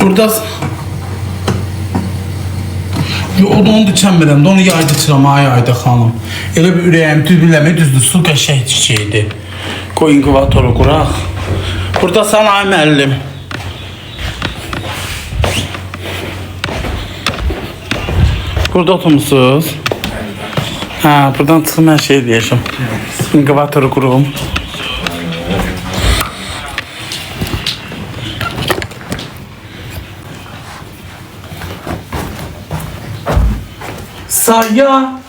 Burada onu da çəmirəm, onu yayda çıramağa yayda xanım. Elə bir ürəyim düzləmə düzdür, su qəşəng çiçeğidir. Qoy inkubatoru quraq. Burada sən ay müəllim. Burada oturmuşsunuz. Ha, buradan çıxım hər şey deyəcəm. İnkubatoru qurum. Saya.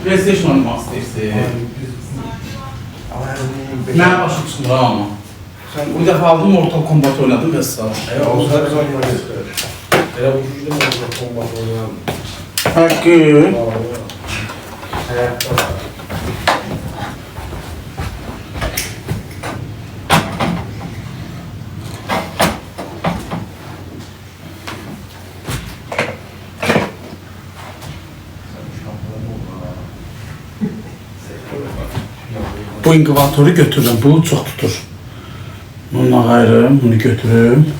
PlayStation oynamaq istəyirsən? Mən başım çıxmır ama. Bu dəfə aldım Mortal Kombat oynadım və sağ. Olsa biz oynamayız. Elə bu güclü Mortal Kombat oynadım. Hakkı. Hayatta var. Bu inkubatoru götürürüm, bu çok tutur. Bununla ayrı, bunu götürürüm.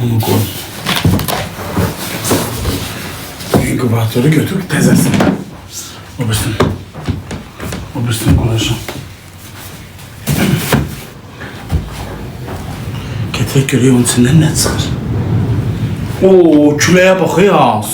Bunu koy. Bu inkubatoru götür, tezesin. O birisini koyacağım. Getirek görüyor, onun içinden ne çıkar? Oo, küleye bakıyor.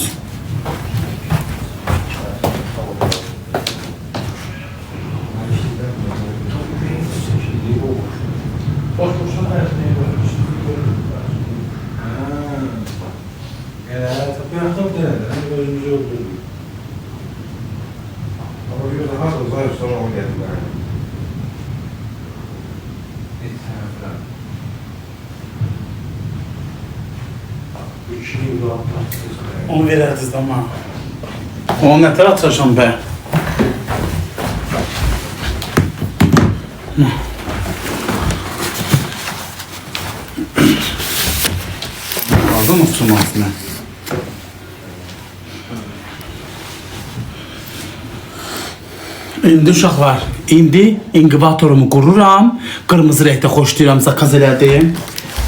Onu verərdiniz ama. Onu nə tərə atacağım be? Aldın uçurmasını. İndi uşaqlar, indi inkubatorumu qururam. Qırmızı renkdə xoşlayıram, zakaz elədim.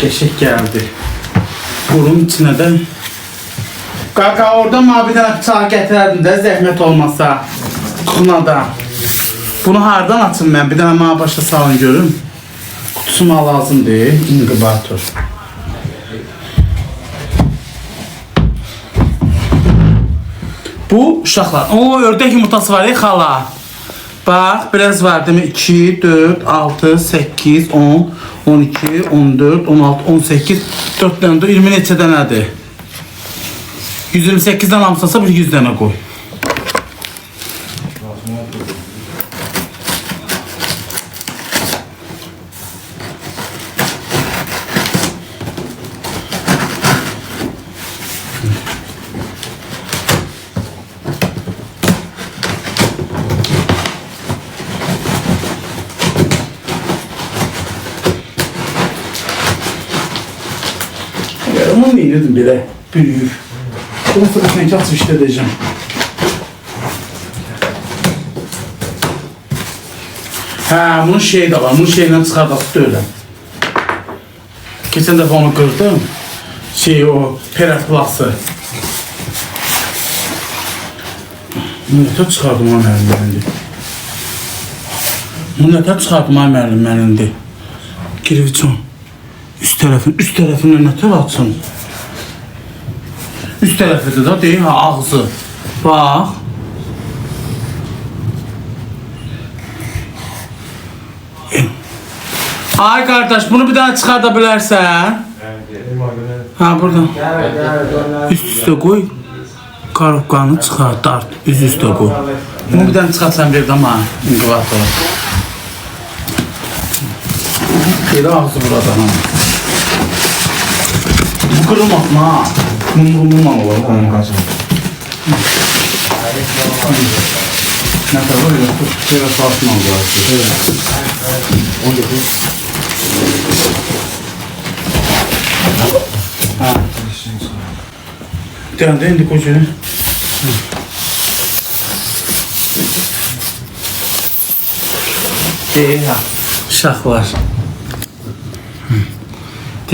Qəşək gəldi. Qurun içinə də. Qaka, oradan bir dənə bıçağı gətirərdim də, zəhmət olmasa. Kutunada. Bunu hardan açım mən? Bir dənə mənə başa salın görüm. Kutusuma lazımdır, inkubator. Bu uşaqlar. O, ördək yumurtası var ya xala. Bax, biraz var değil mi? 2, 4, 6, 8, 10, 12, 14, 16, 18, 4 dənə də 20 neçə dənədir. 128'den hamsasa bir 100 tane koy. Onu yedim bile. Büyük. Bunu fırçayınca açışta edeceğim. Ha, bunun şeyi de var. Bunun şeyinden çıkardası da öyle. Geçen defa onu kırdım. O peraplası. Bunu çıkardım o merdivendi. Bunu çıkardım o merdivendi. Kirviçon. Üst tarafını ne taraf açsın? Üst tarafı da değil, ağzı. Bak. Ay kardeş, bunu bir daha çıkartabilirsen. Ha, buradan. Üst üste koy. Karabkanı çıkart, tart. Üst koy. Bunu bir daha çıkartsan bir dama. İnkubatora. Bir ağzı buradan. Bu kırılmasın ha. Bununla olur. Ne kadar öyle şöyle sarsın alacağız. Ha. Bir tane de indik o şöyle. İyi ya. Uşaqlar.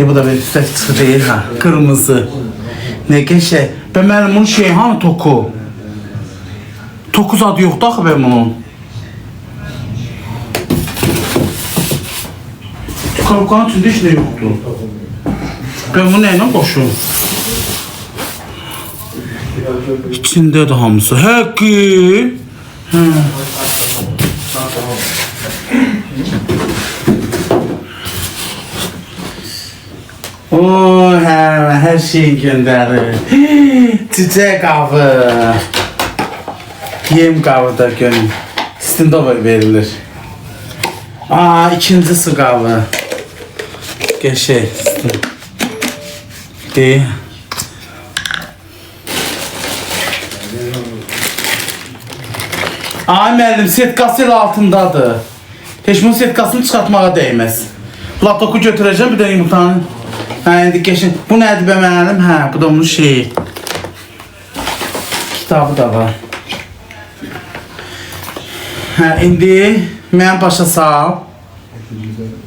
Bu da bir üstə çıxı deyil ha. Kırmızı. Ne geçe? Ben benim bunun şey hanı toku? Toku zadı yoktu axı ben bunun. Korkanın içində heç nə yoxdur. Ben bunu neyle koşuyorum? İçində də hamısı. Həqqi. Oo, her şeyi göndərir. Çiçək qabı. Yem qabı da stendova verilir. Aa, ikinci su qabı. Geçək. De. Ay müəllim, setkası ilə altındadır. Heç bunun setkasını çıxartmağa dəyməz. Laptopu götürəcəm, bir də yumurtanı. Hə, indi geçin. Bu nədir be müəllim? Hə, bu da onun şeyi. Kitabı da var. Hə, indi mən başa sal.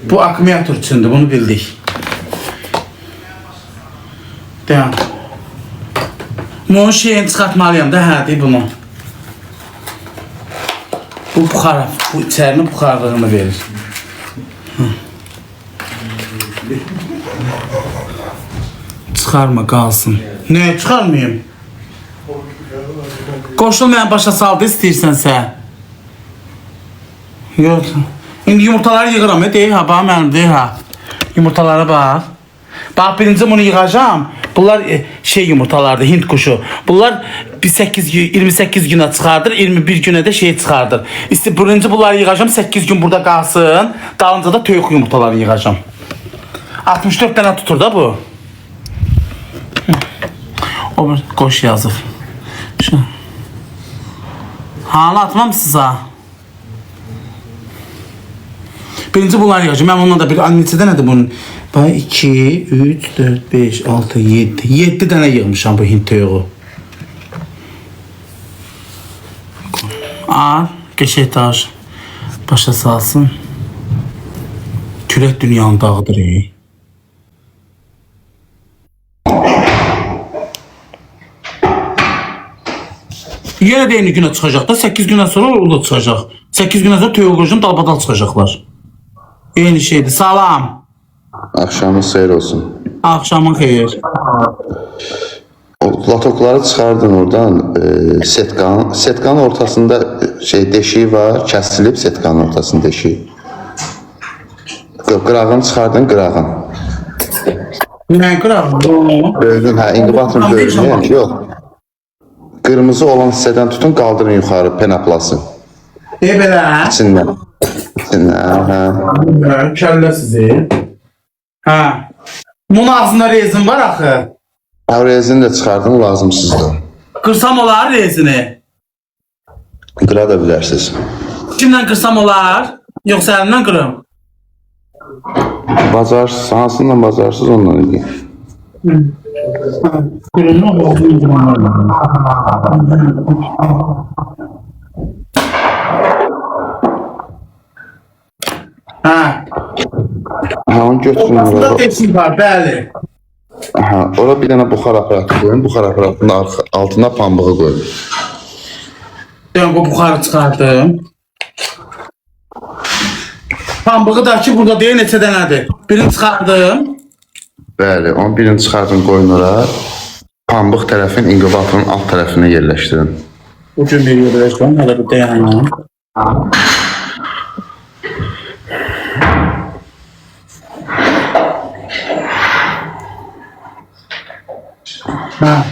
Bu akkumulyator üçündür, bunu bildik. Devam. Bunun şeyini çıxartmalıyam da, hə, deyil bunu. Bu buxara, bu içərinin buxarlığını verir. Çıxarma, qalsın. Ne, çıxarmayayım? Qoşul mən başa saldı istəyirsənsə. Yox. İndi yumurtaları yığıram, deyil ha, bax mənim deyil ha. Yumurtalara bax. Bax, birinci bunu yığacağım. Bunlar şey yumurtalardır, Hint kuşu. Bunlar 28 günə çıxardır, 21 günə də şey çıxardır. Birinci bunları yığacağım, 8 gün burada qalsın. Dalınca da töyük yumurtaları yığacağım. 64 dənə tutur da bu. O bir qoş yazıq. Şu. Hala atmam sizə. Birinci bunları yığacağım. Mən ondan da bir neçədə nədir bunun? 2, 3, 4, 5, 6, 7. 7 dənə yığmışam bu Hint toyuğu. Al, geçək daş. Başa salsın. Kürək dünyanı dağıdır. Yenə də eyni günə çıxacaq da 8 gündən sonra o da çıxacaq. 8 gündən sonra toyuq quracağım, dalbadal çıxacaqlar. Eyni şeydir. Salam. Akşamınız xeyir olsun. Akşamın xeyir. O latokları çıxardın oradan. Setkanın ortasında şey deşiği var. Kəsilib setkanın ortasında deşiği. Qırağını çıxardın, qırağın. Nə qırağın? Bölgün, hə, inqibatın bölgün. Yox. Qırmızı olan hissədən tutun, qaldırın yuxarı, penaplası. Belə. İçindən. İçindən, hə. Kəllə sizi. Hə. Bunun ağzında rezin var axı. Hə, rezini də çıxardın, lazımsızdır. Qırsam olar rezini. Qıra da bilərsiniz. Kimdən qırsam olar? Yoxsa əlimdən qırım? Bacarsız, hansından bacarsız ondan edin. Qırımdan olduğunu qırımlar. Hə. Hə, onu götürün. Burada deşik var, bəli. Aha, ora bir dənə buxar aparatı qoyun. Buxar aparatının altına pambığı qoyun. Ben bu buxarı çıxardım. Pambığı da ki burada deyil neçə dənədir. Birini çıxardım. Bəli, onu birini çıxardın qoyun ora. Pambıq tərəfin inqibatının alt tərəfinə yerləşdirin. Bu gün bir yerləşdim, hələ bir dayanım. Ha.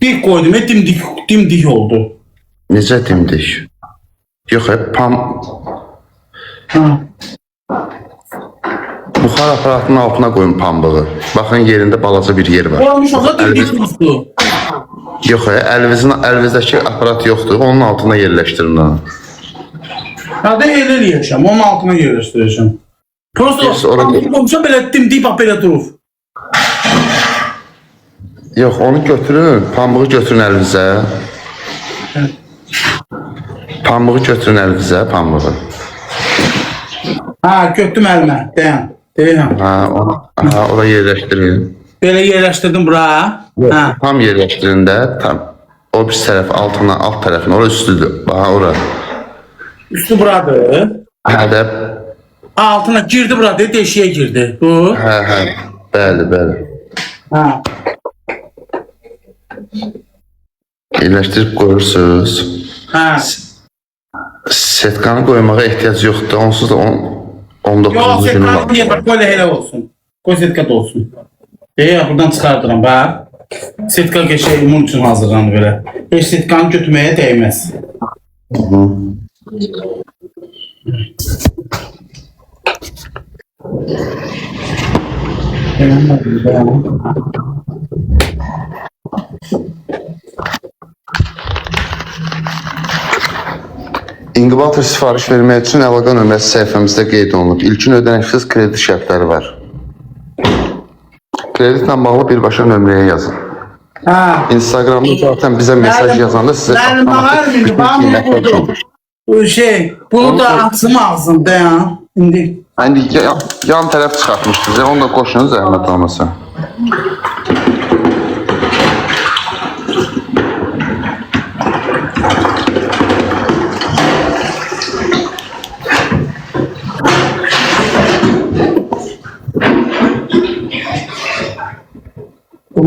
Bir koydum, dimdik oldu. Necə dimdik? Yox, Ha. buxar aparatının altına qoyun pambığı. Baxın yerində balaca bir yer var. Olmuş olsa dimdik oldu. Yox, əlinizdəki aparat yoxdur. Onun altına yerləşdirin onu. Ya da elə eləyəcəm, onun altına yerləşdirəcəm. Prosto, olmuşsa belə dimdik bax belə durur. Yox, onu götürün, pambığı götürün əlinizə. Pambığı götürün əlinizə, pambığı. Ha, götdüm əlimə. Deyəm. Ora yerləşdirin. Belə yerləşdirdim bura. Ha. Tam yerləşdirin də, tam. O bir tərəf altına, alt tərəfinə, ora üstüdür. Bax, ora. Üstü buradır. Də. Altına girdi burada, deşiyə girdi. Bu. Bəli. Ha. Yerləşdirib qoyursunuz. Ha. Setkanı qoymağa ehtiyac yoxdur. Onsuz da 19-cu Yox, günü var. setka niyə? Bak, böyle elə olsun. Qoy setka da olsun. Buradan çıxardıram, bax. Setka geçək, bunun üçün hazırlanır belə. Heç setkanı götürməyə dəyməz. İnkubator sifariş vermək üçün əlaqə nömrəsi səhifəmizdə qeyd olunub. İlkin ödənişsiz kredi şərtləri var. Kreditlə bağlı birbaşa nömrəyə yazın. Ha. Instagramda zaten bizə mesaj yazanda sizə Mənim ağır bunu bu şey, bunu da açım ağzımda ya. İndi yan tərəf çıxartmışdınız. Onu da qoşunuz zəhmət olmasa.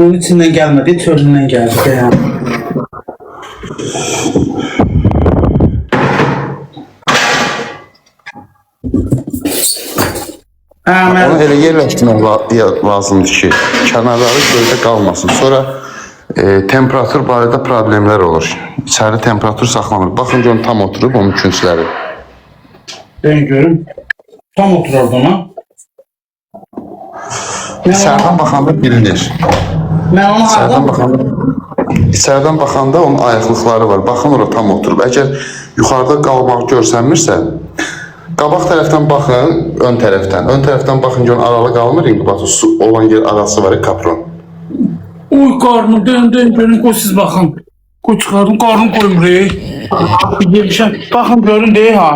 bunun içindən gəlmədi, çölündən gəldi ya. Onu elə yerləşdirmək lazımdır ki, kənarları göldə qalmasın. Sonra temperatur barədə problemlər olur. İçəri temperatur saxlanır. Baxın, onu tam oturub, onun küncləri. Ben görüm. Tam oturardı ona. İçərdən baxanda bilinir. Ben onu İçərdən baxanda onun ayaqlıqları var. Baxın, ora tam oturub. Əgər yuxarıda qalmaq görsənmirsə, qabaq tərəfdən baxın, ön tərəfdən. Ön tərəfdən baxın ki, onun aralı qalmır, inkubator su olan yer arası var, kapron. Uy, qarnım, görün, qoy siz baxın. Qoy çıxardım, qarnım qoymur, Gelmişəm, baxın, görün, ha.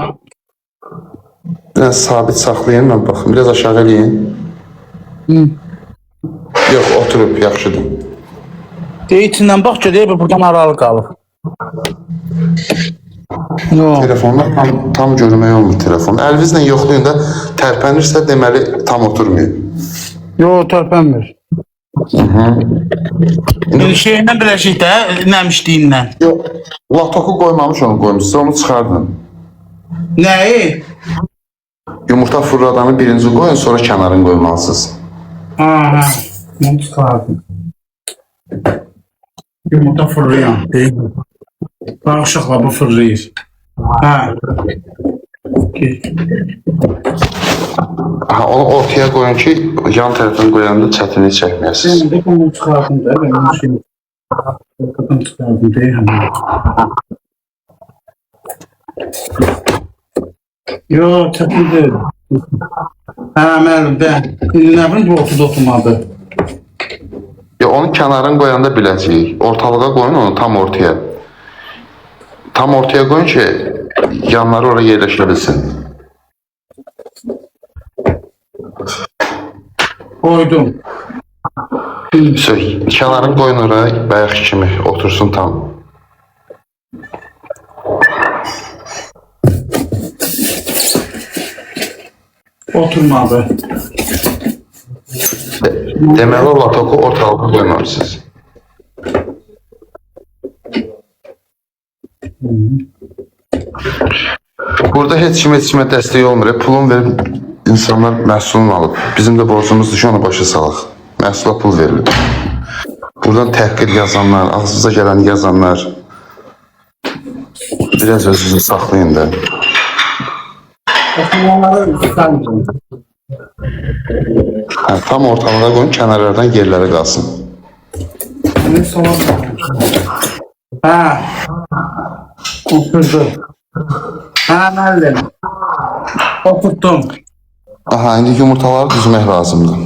Biraz sabit saxlayın, mən baxın. Biraz aşağı eləyin. Yox, oturub, yaxşıdır. İçindən bax, görək, buradan aralı qalır. Telefonla tam görmək olmur telefon. Əlinizlə yoxlayın da tərpənirsə deməli tam oturmuyor. Yox, tərpənmir. Şeyindən biləcək də, nəmişliyindən. Yox, latoku qoymamış onu qoymuşsunuz, onu çıxardın. Nəyi? Yumurta fırladanı birinci qoyun, sonra kənarını qoymalısınız. Ha, bunu çıxardım. Yumurta fırlayan, deyil mi? Bax, uşaqlar bu fırlayır. Ha. Onu ortaya qoyun ki, yan tərəfini qoyanda çətinlik çəkməyəsiniz. Ben de bunu çıkardım da, ben bunu şey ortadan çıkardım değil mi? Yo, çətin değil. Ha, məlum, ben. Ne bileyim, bu oturmadı. Onu kənarını qoyanda biləcəyik. Ortalığa qoyun onu tam ortaya. Tam ortaya qoyun ki, yanları oraya yerləşə bilsin. Koydum. Kənarını qoyun oraya, bayaq kimi otursun tam. Oturmadı. Deməli, o latoku ortalığa qoymamışsınız. Burada heç kimə dəstək olmur. Pulun verib insanlar məhsulunu alıb. Bizim də borcumuzdur ki, onu başa salaq. Məhsula pul verilir. Buradan təhqir yazanlar, ağzınıza gələni yazanlar biraz özünüzü saxlayın da. Tam ortalığa qoyun, kənarlardan yerləri qalsın. Ha. Oturdu. Ha, müəllim. Oturtdum. Aha, indi yumurtaları düzmək lazımdır.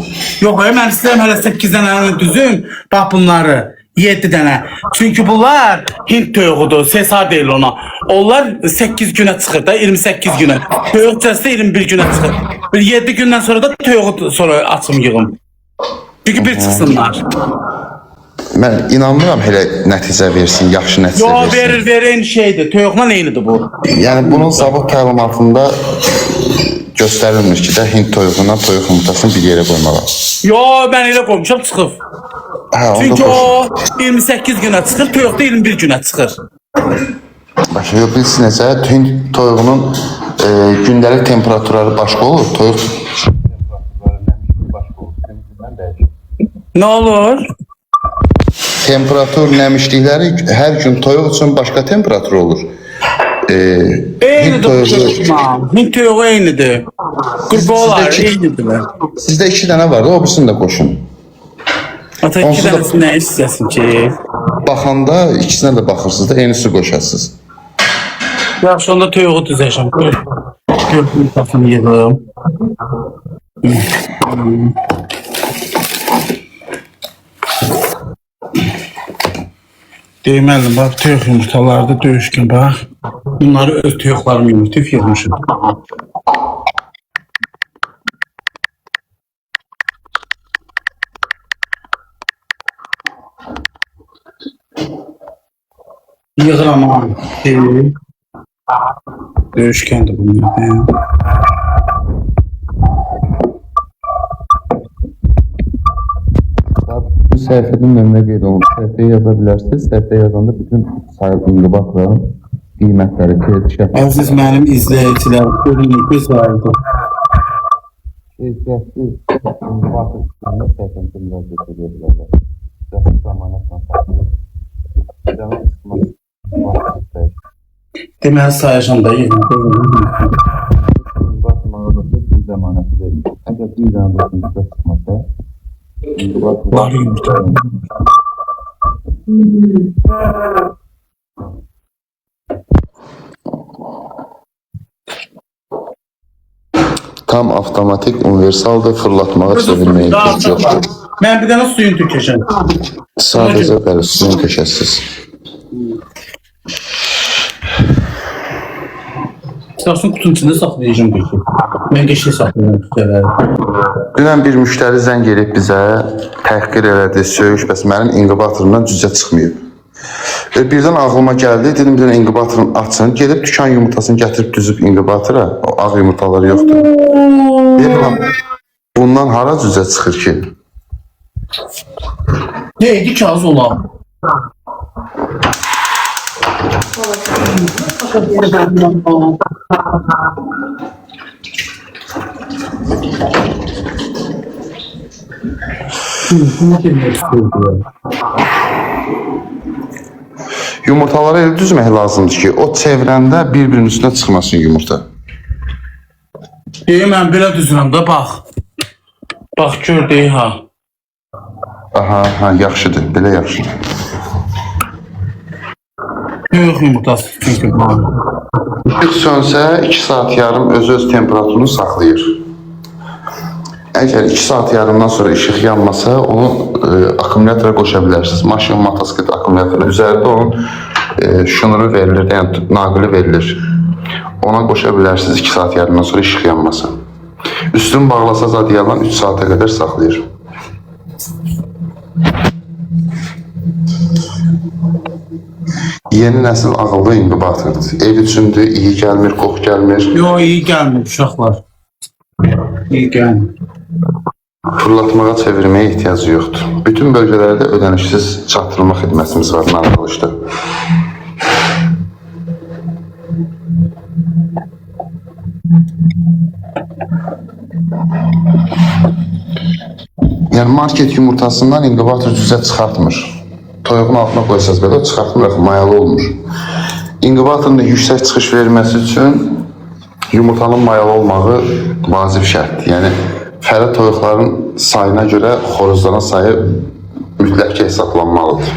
Yox, mən istəyirəm hələ 8 dənə düzüm. Bax bunları. 7 dənə. Çünki bunlar Hind toyuğudur, sesar deyil ona. Onlar 8 günə çıxır da, 28 günə. Toyuq cəsdə 21 günə çıxır. Bir 7 gündən sonra da toyuğu sonra açım yığım. Çünki bir çıxsınlar. Mən inanmıram elə nəticə versin, yaxşı nəticə Yo, versin. verir eyni şeydir. Toyuqla eynidir bu. Yəni bunun zavod təlimatında göstərilmir ki, də Hind toyuğundan toyuq yumurtasını bir yerə qoymağa. Yo, mən elə qoymuşam çıxıb. Hə, Çünki onda o 28 günə çıxır, toyuq da 21 günə çıxır. başa bilsin necə, Hind toyuğunun gündəlik temperaturları başqa olur, toyuq Nə olur? temperatur, nəmişlikləri hər gün toyuq üçün başqa temperatur olur. Hind Eynidir bu toyuğu, toyuqla. Hint toyuğu eynidir. Qurbalar Sizdəki- eynidirlər. sizdə 2 dənə var da, o birisini də qoşun. Ata iki Onsuz da- dənəsi nə istəsin ki? Baxanda ikisinə də baxırsınız da, eyni su qoşasınız. Yaxşı, onda toyuğu düzəşəm. Gör yumurtasını yığım. Deməli, bax, toyuq yumurtaları da döyüşkən, bax. Bunları öz toyuqlarım yumurtayıb yığmışım. Yığıram ha. Döyüşkəndir bunlar. Bu səhifənin nömrə qeyd olunmuş. Səhifəyə yaza bilərsiniz. Səhifəyə yazanda bütün sayı inqibatla qiymətləri, kredit Əziz mənim izləyicilərim, görünür biz vardı. Keyfiyyətli inqibat üstündə səhifəmizə müraciət edə bilərlər. Yaxın zamanətlə satılır. Ödəmə qismət Deməli sayacağım da yığım. İnqibat mağazası bu zəmanəti verir. Əgər bir dənə də inqibat çıxmasa, inqibat Var yumurta. tam avtomatik, universaldır, fırlatmağa, çevirməyə ehtiyac yoxdur. Mən bir dənə suyun tökəcəm. Sadəcə belə suyun köşəsiz. Çıxarsın qutunun içində saxlayacağım peki. Mən geçə saxlayacağım tütələri. Dünən bir müştəri zəng edib bizə, təhqir elədi, söyüş, bəs mənim inqibatorumdan cüzə çıxmayıb. Birdən ağlıma gəldi, dedim bir dənə inqibatorunu açın, gedib dükan yumurtasını gətirib düzüb inqibatora, o ağ yumurtaları yoxdur. Deyirəm, bundan hara cüzə çıxır ki? Neydi ki az olan? Yumurtaları elə düzmək lazımdır ki, o çevrəndə bir-birinin üstünə çıxmasın yumurta. Mən belə düzürəm də, bax. Bax, gör deyil ha. Aha, ha, yaxşıdır, belə yaxşıdır. Yox yumurtası çünki. İşıq sönsə 2 saat yarım öz temperaturunu saxlayır. Əgər 2 saat yarımdan sonra işıq yanmasa, onu akkumulyatora qoşa bilərsiniz. Maşın, motosiklet akkumulyatorun üzərində onun şunuru verilir, yəni naqili verilir. Ona qoşa bilərsiniz 2 saat yarımdan sonra işıq yanmasa. Üstünü bağlasa zadiyalan 3 saata qədər saxlayır. Yeni nəsil ağıllı inqibatordur. Ev üçündür, iyi gəlmir, qox gəlmir. Yox, iyi gəlmir uşaqlar. İyi gəlmir. Fırlatmağa çevirməyə ehtiyacı yoxdur. Bütün bölgələrdə ödənişsiz çatdırma xidmətimiz var, mənqılıqda. Yəni market yumurtasından inqibator cüzə çıxartmır. Toyuğun altına qoysaz belə o çıxartmır, mayalı olmur. İnqibatorun da yüksək çıxış verməsi üçün yumurtanın mayalı olmağı vacib şərtdir. Yəni fərə toyuqların sayına görə xoruzların sayı mütləq ki hesablanmalıdır.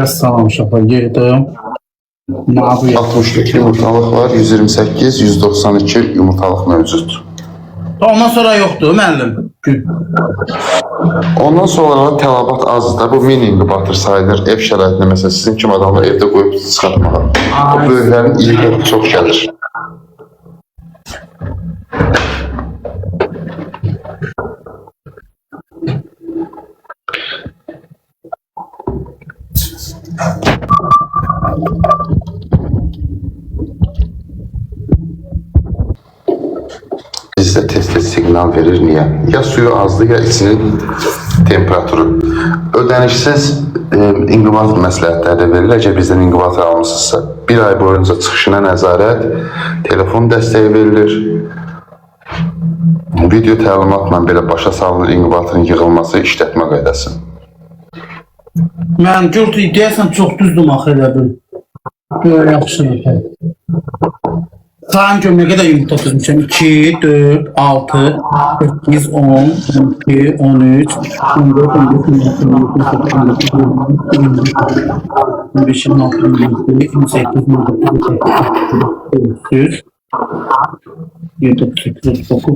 Salam uşaqlar, girdim. Ne yapıyor? 62 yumurtalıq var, 128, 192 yumurtalıq mövcud. Ondan sonra yoxdur müəllim. Ondan sonra tələbat azdır. Bu mini inkubator sayılır. Ev şəraitində məsələn sizin kimi adamlar evdə qoyub çıxartmağa. O böyüklərin iyi çox gəlir. Bizdə tez-tez siqnal verir. Niyə? Ya suyu azdır, ya içinin temperaturu. Ödənişsiz inkubator məsləhətləri də verilir. Əgər bizdən inkubator almışsınızsa, bir ay boyunca çıxışına nəzarət, telefon dəstəyi verilir. Video təlimatla belə başa salınır inkubatorun yığılması, işlətmə qaydası. Mən Cürtü deyəsən çox düzdüm axı elə bil. Böyle yaxşıdır. Sayın gör, nə qədər yumurta düzmüşəm? 2, 4, 6, 8, 10, 12, 13, 14, 15, 16, 18, 19, 7, 8, 9,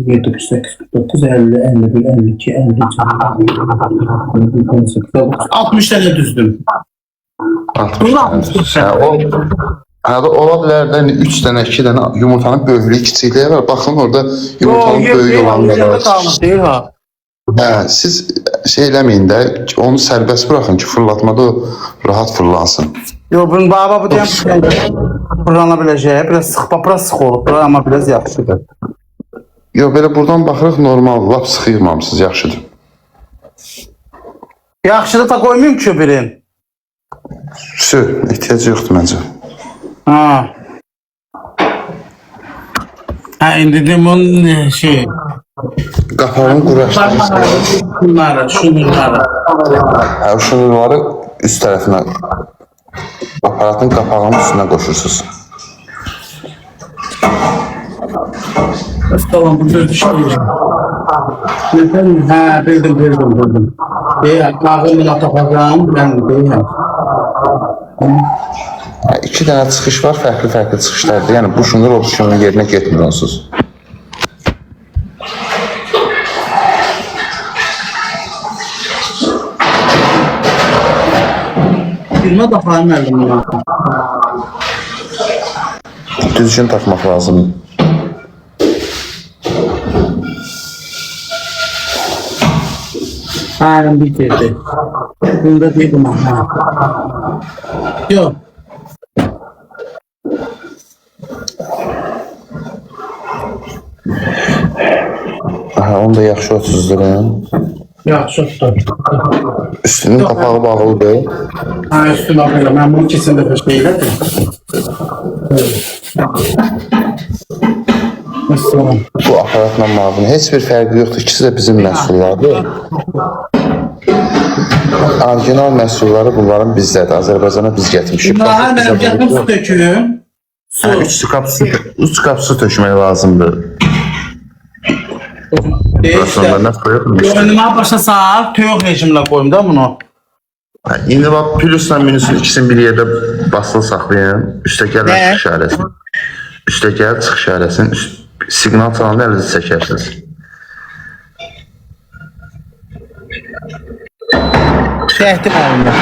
7, 8, 9, 50, 51, 52, 53, 60 tane düzdüm. 60 ola bilər də 3 dənə, 2 dənə yumurtanın böyüklüyü kiçikliyi var. Baxın orada yumurtanın böyük olanları var. Hə, siz şey eləməyin də, onu sərbəst buraxın ki, fırlatmada o rahat fırlansın. Yo, bunun baba bu deyəm fırlana biləcək. Biraz sıx olub, amma biraz yaxşıdır. Yo, belə buradan baxırıq normal, lap sıx yığmamısınız, yaxşıdır. Yaxşıdır da qoymayayım ki birin. Ehtiyac yoxdur məncə. Ha. Ha, indi de bunun şey. Qapağını quraşdırırız. Şunları. Hə, şunları üst tərəfinə, aparatın qapağının üstünə qoşursunuz. Tamam, bu söz işləyir. Hə, bildim. Qağımın atacağım, mən deyəm. 2 dənə çıxış var, fərqli çıxışlardır. Yəni bu şunlar o şunun yerinə getmir onsuz. Bilmə daxayım əldim buna. Düzgün taxmaq lazımdır. Aynen bitirdi. Bunda değil buna. Yok. Aha, onu da yaxşı otuzdurun. Yaxşı tutdu. Üstünün qapağı bağlıdır. Ha, üstü bağlı. Mən bunu kesin də xoş deyiləm. Mesela. Bu aparatla müavini heç bir fərqi yoxdur. İkisi də bizim məhsullardır. Orijinal məhsulları bunların bizdədir. Azərbaycana biz gətirmişik. Bunlar mənim gətirdim su töküm. Su. 3 qap su tökmək lazımdır. Burasında nə qoyurmuş? Önümə başa sağ, töyük rejimlə qoyum da bunu. İndi bax, plusla minusun ikisini bir yerdə basılı saxlayın. Üstə gəl, çıx işarəsini. Üstə gəl, çıx işarəsini. Siqnal çalanda əlinizi çəkərsiniz. Şəhdim alınır.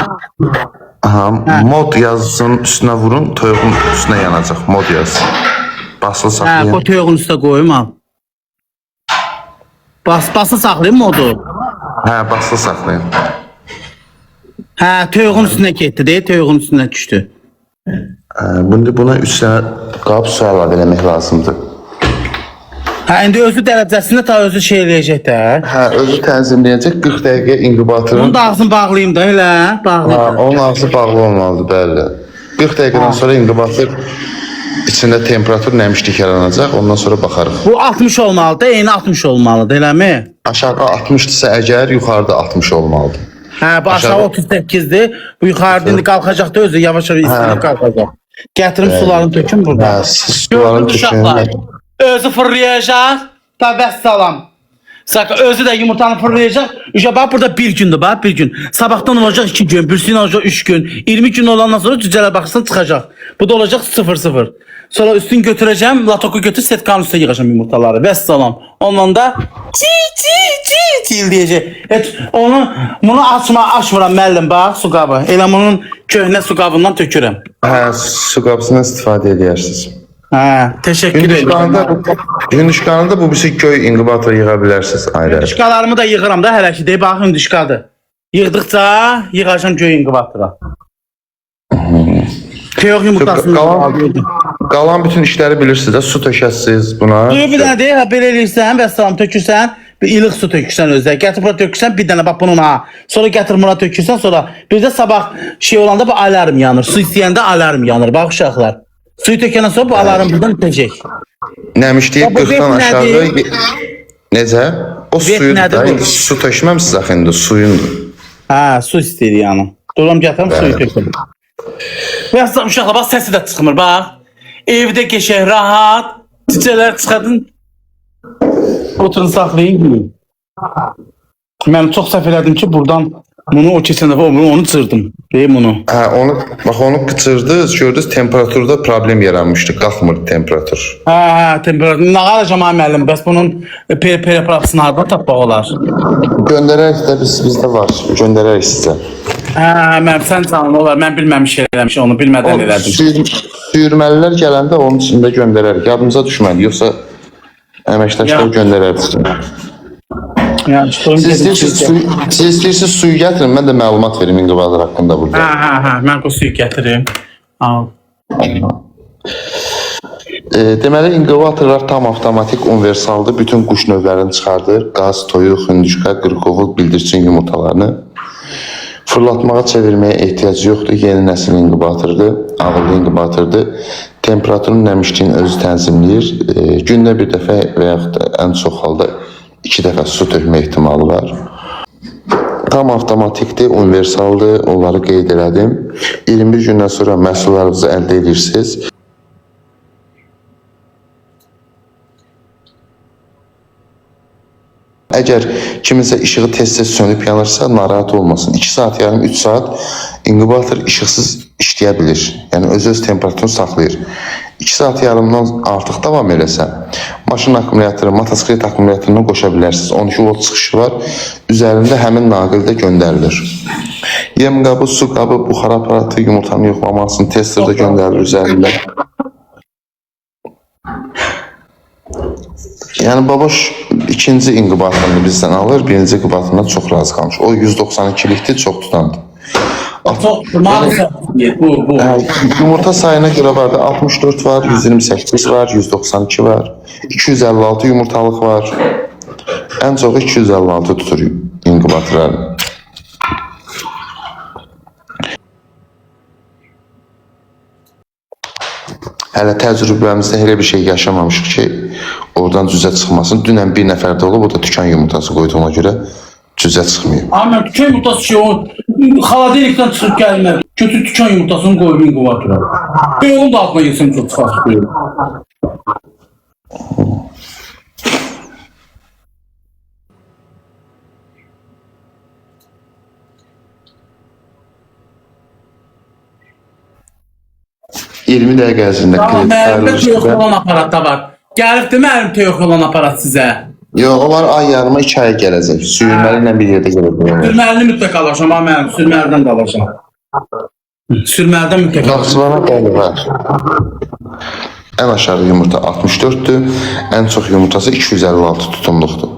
Aha, mod yazısının üstünə vurun, toyuğun üstünə yanacaq. Mod yazısı. Basılı saxlayın. Bu töyüğün üstə qoyum al. Basılı saxlayın modu. Hə, basılı saxlayın. Hə, töyüğün üstünə getdi deyə, töyüğün üstünə düşdü. Buna 3 dənə qab su əlavə eləmək lazımdır. Hə, indi özü dərəcəsində ta özü şey eləyəcək də. Hə, özü tənzimləyəcək 40 dəqiqə inkubatorun. Onun da ağzını bağlayayım da, elə, bağlı. Ha, onun ağzı bağlı olmalıdır, bəli. 40 dəqiqədən sonra inkubator içində temperatur nəmişlik yaranacaq, ondan sonra baxarıq. Bu 60 olmalıdır, eyni 60 olmalıdır, eləmi? Aşağı 60-dırsa əgər, yuxarıda 60 olmalıdır. Hə, bu aşağı 38'dir, bu yuxarıda indi qalxacaq da özü, yavaş-yavaş istinib qalxacaq. Gətirim sularını tökün burada. Hə, siz suların tökün. Özü fırlayacaq, da vəssalam. Özü də yumurtanı fırlayacaq. İşte bax burada bir gündür, bax bir gün. Sabahdan olacaq 2 gün, birisi olacaq 3 gün. 20 gün olandan sonra cücələ baxırsan çıxacaq. Bu da olacaq 0-0. Sonra üstünü götürəcəm, latoku götür, setkanın üstə yığacam yumurtaları. Vəssalam. Ondan da çi deyəcək. Evet, bunu açmıram müəllim, bax su qabı. Elə bunun köhnə su qabından tökürəm. Hə, su qabısından istifadə edirsiniz. Hə, təşəkkür edirəm. Hündüşkanında bu birisi göy inkubator yığa bilərsiniz ayrı. Hündüşkalarımı da yığıram da hələ ki. Deyib, bax, hündüşkadır. Yığdıqca yığacam göy inkubatora. Teyox yumurtasını Qalan bütün işləri bilirsiniz də, su tökəsiniz buna. Suyu bir dənə deyil, belə eləyirsən, vəssalam tökürsən, bir ilıq su tökürsən özə. Gətir bura tökürsən, bir dənə bax bunun ha. Sonra gətir buna tökürsən, sonra bir də sabah şey olanda bu alarm yanır. Su istəyəndə alarm yanır, bax uşaqlar. Suyu tökəndən sonra bu alarm buradan bitəcək. Nəmişliyi 40-dan aşağı... Necə? O suyu da, su tökməmsiz axı indi, suyundur. Hə, su istəyir yəni. Duram gətirim, suyu tökürüm. Vəssalam uşaqlar, bax səsi də çıxmır, bax. Evdə geçək, rahat, cücələr çıxadın. Oturun, saxlayın. Mən çox səhv elədim ki, buradan bunu o keçən dəfə onu cırdım. Deyim onu. Hə, onu qıçırdınız, gördünüz, temperaturda problem yaranmışdı, qalxmırdı temperatur. Hə, temperatur. Nə qalacam ay müəllim, bəs bunun preparatını hardan tapmaq olar? Göndərərik də, bizdə var, göndərərik sizə. Hə, mənim sən canlı olar, mən bilməmiş eləmişim, onu bilmədən elədim. Suyurməlilər gələndə onun içində göndərərik, yadımıza düşmədi, yoxsa əməkdaşlar göndərərik. Siz istəyirsiniz suyu gətirin, mən də məlumat verim inkubator haqqında burada. Hə, mən bu suyu gətirim. Deməli, inkubatorlar tam avtomatik, universaldır, bütün quş növlərini çıxardır, qaz, toyuq, hündüşka, qırqoğul, bildirçin yumurtalarını. Fırlatmağa çevirməyə ehtiyac yoxdur, yeni nəsil inkubatordur, ağıllı inkubatordur. Temperaturun nəmişliyin özü tənzimləyir, gündə bir dəfə və yaxud da ən çox halda 2 dəfə su tökmə ehtimalı var. Tam avtomatikdir, universaldır, onları qeyd elədim. 21 gündən sonra məhsullarınızı əldə edirsiniz. Əgər kiminsə işığı tez-tez sönüb yanırsa, narahat olmasın. 2 saat yarım, 3 saat inkubator işıqsız işləyə bilir. Yəni, öz temperaturunu saxlayır. 2 saat yarımdan artıq davam eləsə, maşın akkumulatoru, motosiklet akkumulatoruna qoşa bilərsiniz. 12 volt çıxışı var. Üzərində həmin naqildə göndərilir. Yem qabı, su qabı, buxar aparatı, yumurtanın yoxlamasını testerdə göndərilir üzərində. Yəni, babaş ikinci inkubatorunu bizdən alır, birinci inkubatorundan çox razı qalmış. O 192-likdir, çox tutandı. Yumurta sayına görə var da 64 var, 128 var, 192 var, 256 yumurtalıq var. Ən çoxu 256 tutur inkubatorları. Hələ təcrübəmizdə elə bir şey yaşamamışıq ki, oradan cüzə çıxmasın. Dünən bir nəfərdə olub, o da tükan yumurtası qoyduğuna görə cüzə çıxmayıb. Amma tükan yumurtası şey o, xaladelikdən çıxıb gəlmər. Götür tükan yumurtasını qoyub inkubatora. Ben onun da altına yesin çok çıxartıb. 20 dəqiqə ərzində Tamam, mənim teyox olan aparat da var. Gəlibdi mənim teyox olan aparat sizə. Yox, onlar ay yarıma 2 aya gələcək. Sürməli ilə bir yerdə gələcək. Sürməlini mütləq alacam, amma mənim sürməlidən də alacam. Sürməlidən mütləq alacam. Naxçıvana bəli var. Ən aşağı yumurta 64'dür, ən çox yumurtası 256 tutumluqdur.